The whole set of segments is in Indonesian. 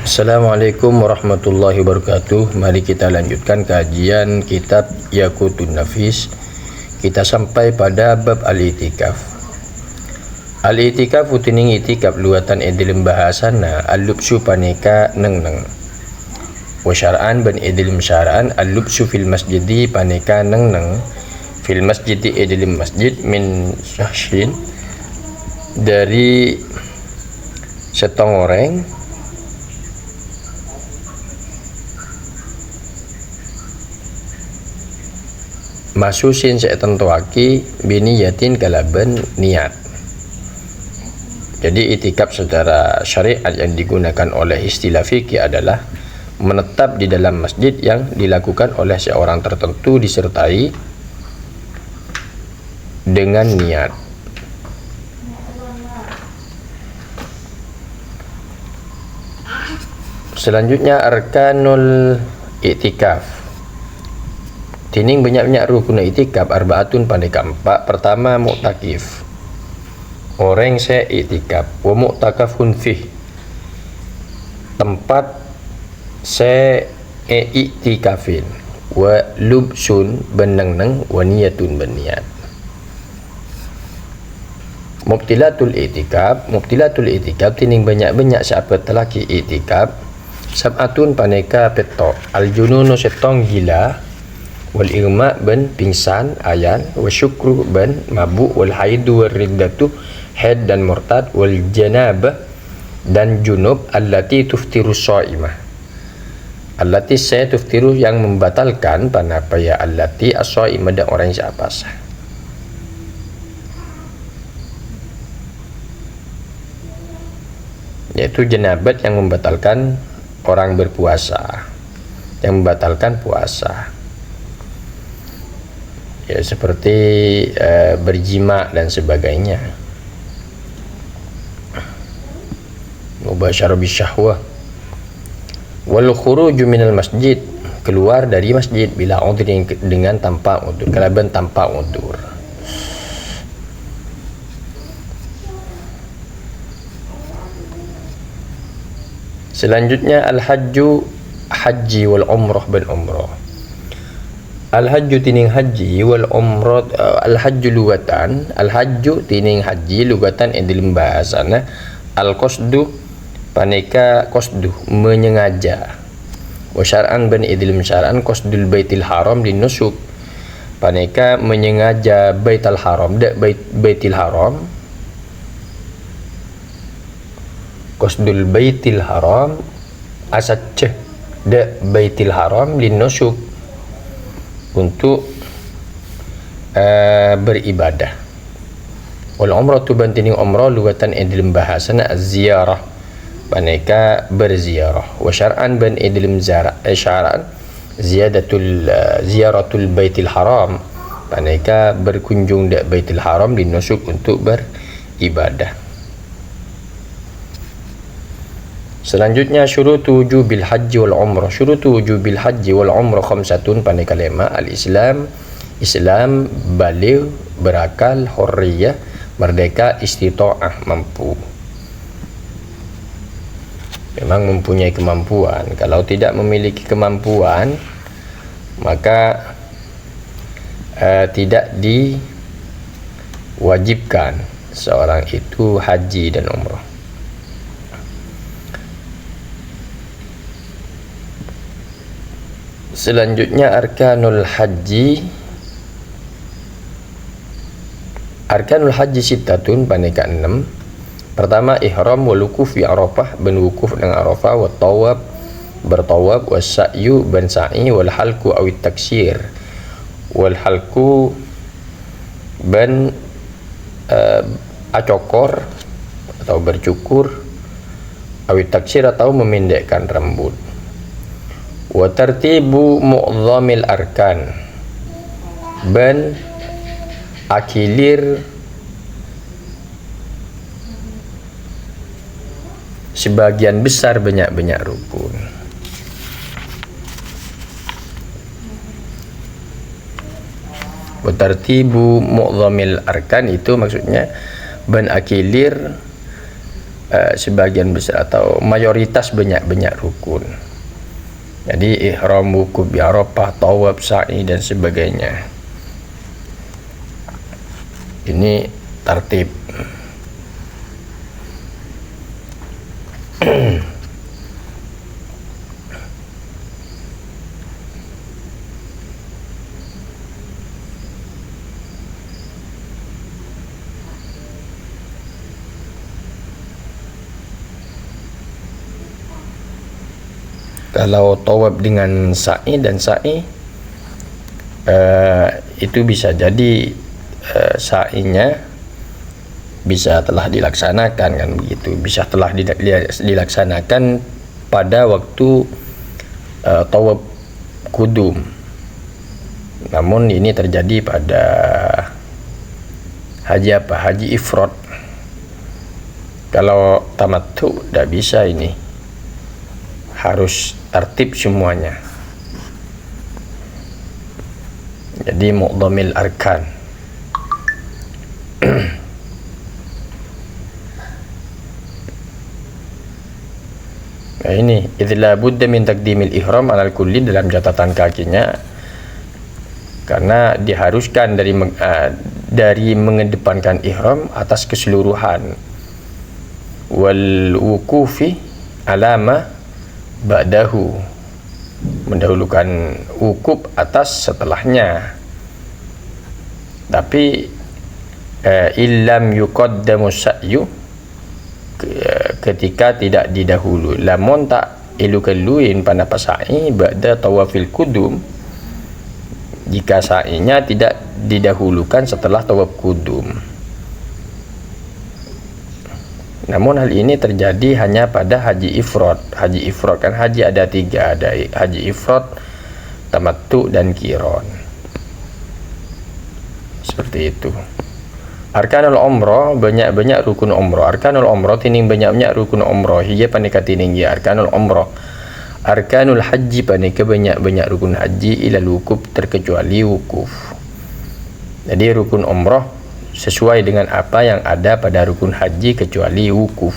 Assalamualaikum warahmatullahi wabarakatuh. Mari kita lanjutkan kajian kitab Yaqutun Nafis. Kita sampai pada bab al-i'tikaf. Al-i'tikaf utining i'tikaf luatan dalam bahasana al-lubsu paneka neng wa syar'an ban dalam syar'an al-lubsu fil masjidi paneka neng fil masjidi dalam masjid min syahshin dari setong orang masusin saya tentuaki biniyatin kalaban niat. Jadi itikaf secara syariat yang digunakan oleh istilah fikih adalah menetap di dalam masjid yang dilakukan oleh seorang tertentu disertai dengan niat. Selanjutnya arkanul i'tikaf. Tining banyak-banyak rukun i'tikaf arbaatun paneka 4. Pertama mu'takif. Orang saya i'tikaf wa mu'takafun fih. Tempat saya i'tikafin wa lubsun beneng wa niyatun beniat. Mubtilatul i'tikaf tining banyak-banyak siapa telaki i'tikaf sab'atun paneka petok al-jununu setong gila wal irma ban pingsan ayan wa syukru ban mabuk wal haidu wal riddatu haid dan murtad wal janabah dan junub allati tuftiru shaimah. Allati saya tuftiru yang membatalkan panapa ya allati as-shaimah dan orang yang puasa. Yaitu janabat yang membatalkan orang berpuasa, yang membatalkan puasa. Ya seperti berjima dan sebagainya, mubasyarah bisyahwah. Wal khuruju minal masjid, keluar dari masjid bila udhrin dengan tanpa udzur, kalaban tanpa udzur. Selanjutnya al-hajju, haji wal umrah ban umrah. Al-hajju tining haji wal umrah. Al-hajju lugatan, al-hajju tining haji lugatan dalam bahasana al-qasdu paneka qasdu menyengaja. Wa syar'an ban dalam syar'an qasdul baitil haram linusuk paneka menyengaja baitul haram dak baitil haram. Qasdul baitil haram asaceh dak baitil haram linusuk untuk beribadah. Wal umrah tu bantining umrah lugatan dalam bahasana az-ziyarah paneka berziarah. Wa syar'an ban dalam syar'an ziyaratul baitil haram paneka berkunjung dak baitil haram linusuk untuk beribadah. Selanjutnya syurutu wujubil haji wal umrah. Syurutu wujubil haji wal umrah khamsatun paneka 5. Al-Islam, Islam, baligh, berakal, hurriyah, merdeka, istita'ah, mampu. Memang mempunyai kemampuan. Kalau tidak memiliki kemampuan, maka tidak diwajibkan seorang itu haji dan umrah. Selanjutnya arkanul haji. Arkanul haji sittatun paneka 6. Pertama ihram wal wukuf fi Arafah ban wukuf dengan Arafah wa tawab bertawab wa sa'yu ban sa'i wal halku awit taksir wal halku ban acokor atau bercukur awit taksir atau memendekkan rambut. Wa tartibu mu'dhamil arkan ban akilir sebagian besar banyak-banyak rukun. Wa tartibu mu'dhamil arkan itu maksudnya ban akilir sebagian besar atau mayoritas banyak rukun. Jadi ihram, wukuf di Arafah, tawaf, sa'i dan sebagainya. Ini tertib. Kalau tawaf dengan sa'i dan sa'i itu bisa jadi sa'inya bisa telah dilaksanakan, kan begitu, bisa telah dilaksanakan pada waktu tawaf kudum. Namun ini terjadi pada haji ifrad. Kalau tamattu tidak bisa, ini harus tertib semuanya. Jadi mu'dhamil arkan. Nah ini idza budda min taqdimil ihram alal kulli dalam catatan kakinya, karena diharuskan dari mengedepankan ihram atas keseluruhan, wal wukufi alama ba'dahu, mendahulukan wukuf atas setelahnya. Tapi illam yuqaddamu sa'yu, ketika tidak didahulu, lamun tak ilukeluin pada sa'i ba'da tawafil kudum, jika sa'inya tidak didahulukan setelah tawaf kudum. Namun hal ini terjadi hanya pada haji ifrad. Haji ifrad kan haji ada 3, ada haji ifrad, tamattu dan qiran. Seperti itu. Arkanul umrah, banyak rukun umrah. Arkanul umrah tining banyak rukun umrah. Hiya panika tining ya arkanul umrah. Arkanul haji panika banyak rukun haji ila wukuf, terkecuali wukuf. Jadi rukun umrah sesuai dengan apa yang ada pada rukun haji kecuali wukuf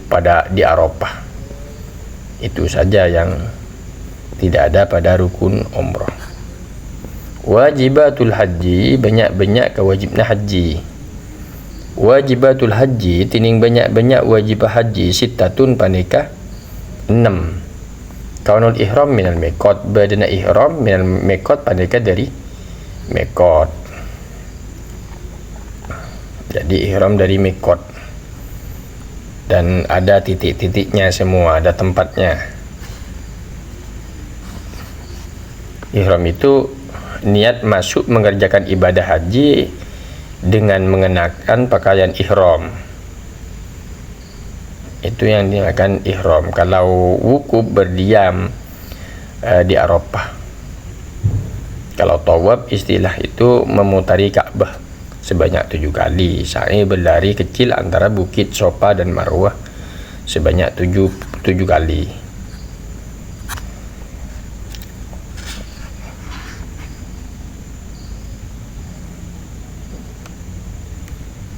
pada di Arafah. Itu saja yang tidak ada pada rukun umrah. Wajibatul haji, banyak kewajibna haji. Wajibatul haji tining banyak wajib haji sittatun panika 6. Kaunul ihram minal miqat, badana ihram minal miqat panika dari miqat. Jadi ihram dari miqat, dan ada titik-titiknya semua, ada tempatnya. Ihram itu niat masuk mengerjakan ibadah haji dengan mengenakan pakaian ihram. Itu yang dinamakan ihram. Kalau wukuf berdiam di Arafah. Kalau tawaf istilah itu memutari Ka'bah sebanyak 7 kali. Sa'i berlari kecil antara bukit Sofa dan Marwah sebanyak 7 kali.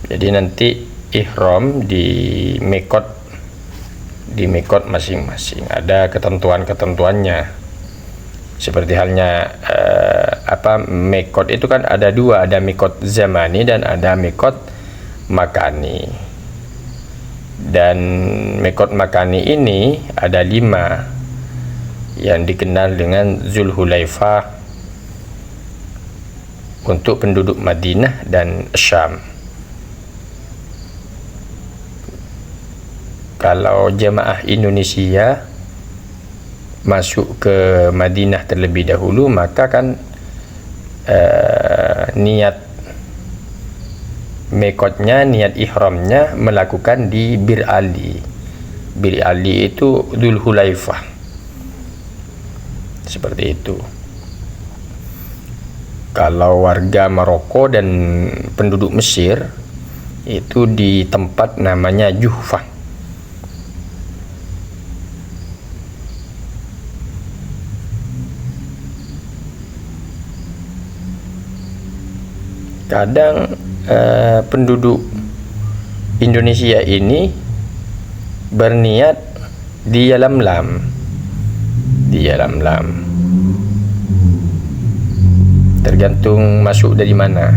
Jadi nanti ihram di miqat masing-masing ada ketentuannya. Seperti halnya miqat itu kan ada 2, ada miqat zamani dan ada miqat makani. Dan miqat makani ini ada 5 yang dikenal dengan Zulhulaifah untuk penduduk Madinah dan Syam. Kalau jemaah Indonesia masuk ke Madinah terlebih dahulu, maka kan niat miqatnya, niat ihramnya melakukan di Bir Ali. Bir Ali itu Dzulhulaifah. Seperti itu. Kalau warga Maroko dan penduduk Mesir itu di tempat namanya Juhfah. Kadang penduduk Indonesia ini berniat di dalam lam, di dalam lam, tergantung masuk dari mana.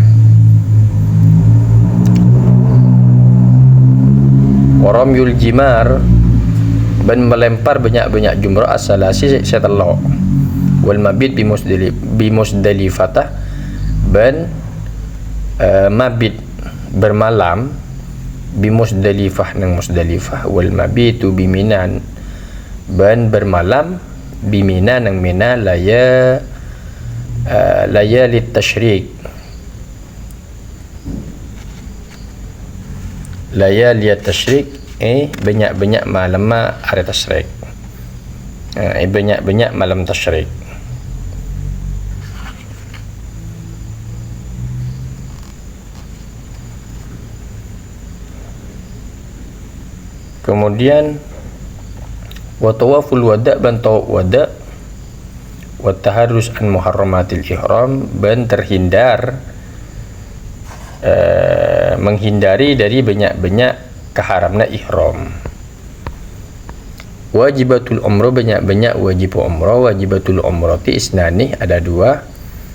Waramyul jimar, ban melempar banyak-banyak jumrah as-salasi setelah. Wal mabit bimusdalifatah, ban mabit bermalam bimusdalifah nang Musdalifah. Wal mabitu biminan, ban bermalam bimina nang Mina, layali tasyrik, layali tasyrik banyak-banyak malam hari tasyrik, banyak-banyak malam tasyrik. Kemudian wa tawaful wada, ban tawaf wada, wa taharrus an muharramatil ihram, ban terhindar menghindari dari banyak-banyak keharamna ihram. Wajibatul umrah, banyak-banyak wajib umrah. Wajibatul umrati isnani, ada dua.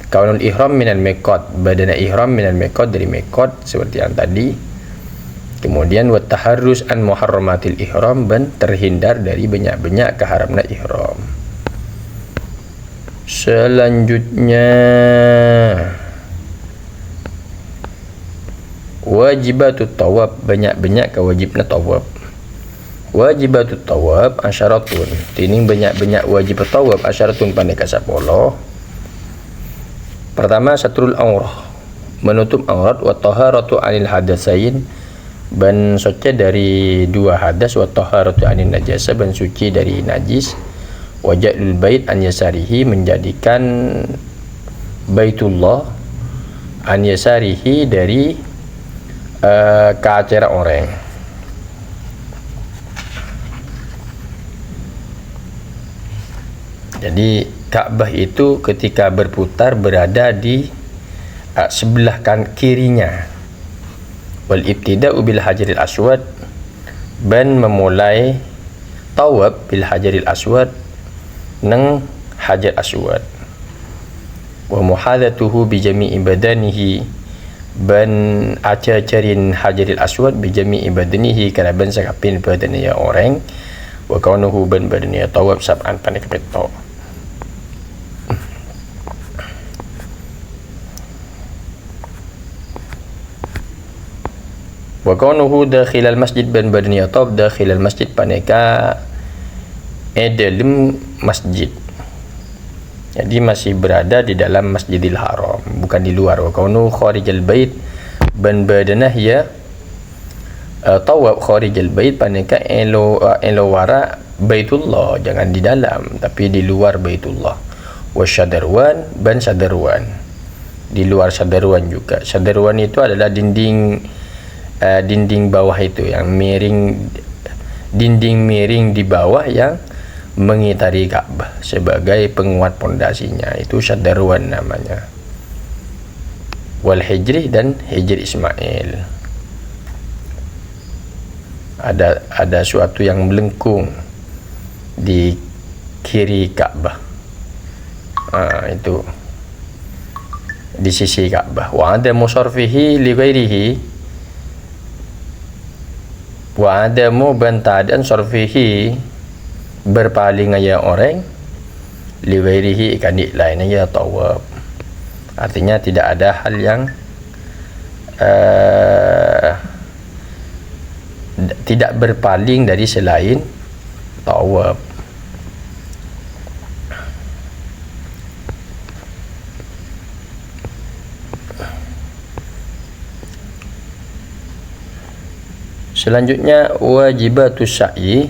Kaunul ihram minal miqat, badana ihram minal miqat, dari miqat seperti yang tadi. Kemudian wa taharrus an muharramatil ihram, ban terhindar dari banyak-banyak keharamna ihram. Selanjutnya wajibatut tawaf, banyak-banyak kewajibna tawaf. Wajibatut tawaf asyaratun, tining banyak-banyak wajib tawaf asyaratun paneka 10. Pertama satrul aurah, menutup aurat. Wa taharatu anil hadatsain, ban suci dari dua hadas. Wa taharatu anil najasa, ban suci dari najis. Wajalul bait an yasarihi, menjadikan Baitullah an yasarihi dari ke acara orang. Jadi Ka'bah itu ketika berputar berada di sebelah kirinya. Wal ibtida'u bil hajaril aswad, ban memulai tawaf bil hajaril aswad nang hajar aswad. Wa muhadatuhu bi jami'i badanihi, ban acacarin hajaril aswad bi jami'i badanihi, kana ban sakapin badannya orang. Wa kaunuhu ban badannya tawaf sab'an panik peto. Wa kaunuhu dakhilal masjid, ban badannya tawaf dakhilal masjid paneka dalam masjid. Jadi masih berada di dalam Masjidil Haram, bukan di luar. Wa kaunuhu kharijal bait, ban badanah ya tawaf kharijal bait paneka elowara Baitullah, jangan di dalam tapi di luar Baitullah. Wa syadarwan, ban syadarwan, di luar syadarwan juga. Syadarwan itu adalah dinding bawah itu yang miring, dinding miring di bawah yang mengitari Ka'bah sebagai penguat pondasinya, itu syadarwan namanya. Wal hijri, dan hijri Ismail, ada suatu yang melengkung di kiri Ka'bah, itu di sisi Ka'bah. Wa ada musarfihi li ghairihi, wa ada mu bantadan sarfihi, berpaling ya orang li ghairihi ikan di lainnya ya tawaf. Artinya tidak ada hal yang tidak berpaling dari selain tawaf. Selanjutnya wajibatus sa'i,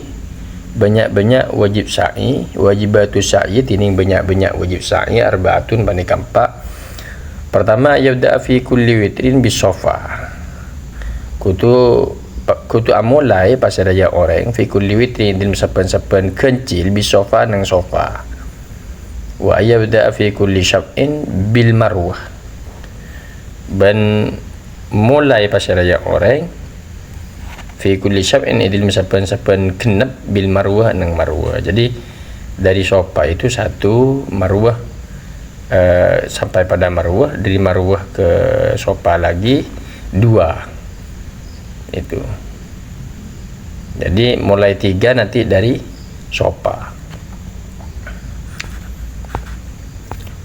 banyak-banyak wajib sa'i. Wajibatus sa'i, tining banyak-banyak wajib sa'i arbaatun paneka 4. Pertama yabda fi kulli witrin bisofa, kutu amulai pas raya orang fi kulli witrin din sapan-sapan kencil bisofa nang sofa. Wa yabda fi kulli syab'in bil marwah, ban mulai pas raya orang fi kulli syab'in idil saben-saben genep bil marwah nang marwah. Jadi dari Sofa itu 1, marwah sampai pada marwah, dari marwah ke Sofa lagi 2. Itu. Jadi mulai 3 nanti dari Sofa.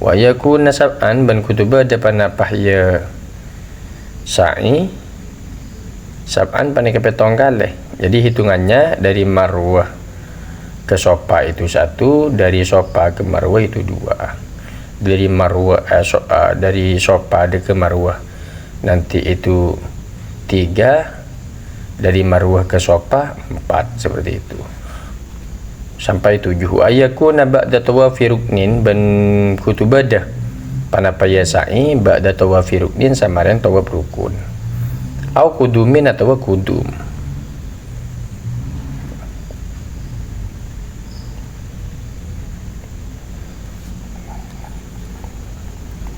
Wa yakun sab'an ban kutuba depan pahya sa'i sab'an panik petong kali. Jadi hitungannya dari marwah ke Sofa itu 1, dari Sofa ke marwah itu 2. Dari marwah dari Sofa ke marwah nanti itu 3, dari marwah ke Sofa 4, seperti itu sampai 7. Ayakuna ba'da tawafi ruknin ban kutubadah panapaya sa'i ba'da tawafi ruknin samaran tawaf rukun au kudumin atau kudum.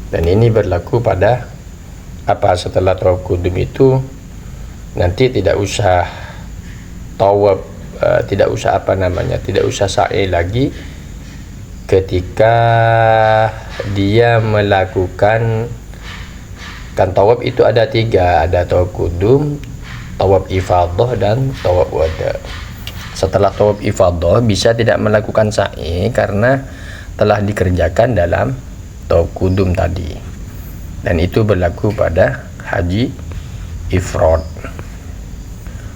Dan ini berlaku pada apa setelah tawaf kudum itu nanti tidak usah tawaf, tidak usah tidak usah sa'i lagi ketika dia melakukan kan tawaf itu ada 3, ada tawaf kudum, tawaf ifadah dan tawaf wada. Setelah tawaf ifadah bisa tidak melakukan sa'i karena telah dikerjakan dalam tawaf kudum tadi, dan itu berlaku pada haji ifrad.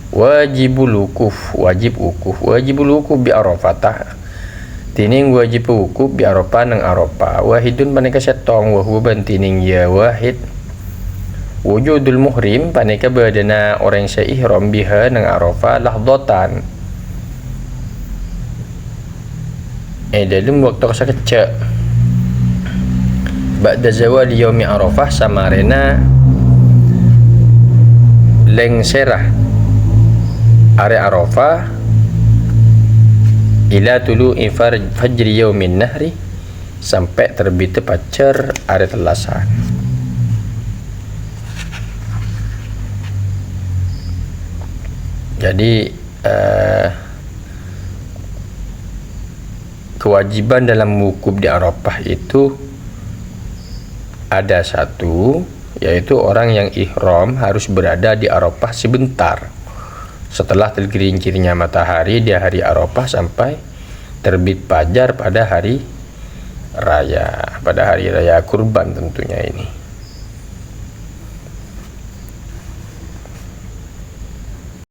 Wajibul wukuf, wajib bi Arafah. Tining wajib wukuf bi Arafah nang Arafah. Wahidun paneka setong wa huwa tining ya wahid. Wujudul muhrim paneka badana orang seihram biha nang Arafah lahdatan. Dalam waktu sekecak. Ba'da zawali yaumi Arafah samarena lengserah area Arafah ila tulu'i fajri yaumin nahri sampai terbit pacar area telasan. Jadi kewajiban dalam wukuf di Arafah itu ada 1, yaitu orang yang ihram harus berada di Arafah sebentar setelah tergelincirnya matahari di hari Arafah sampai terbit fajar pada hari raya, kurban tentunya ini.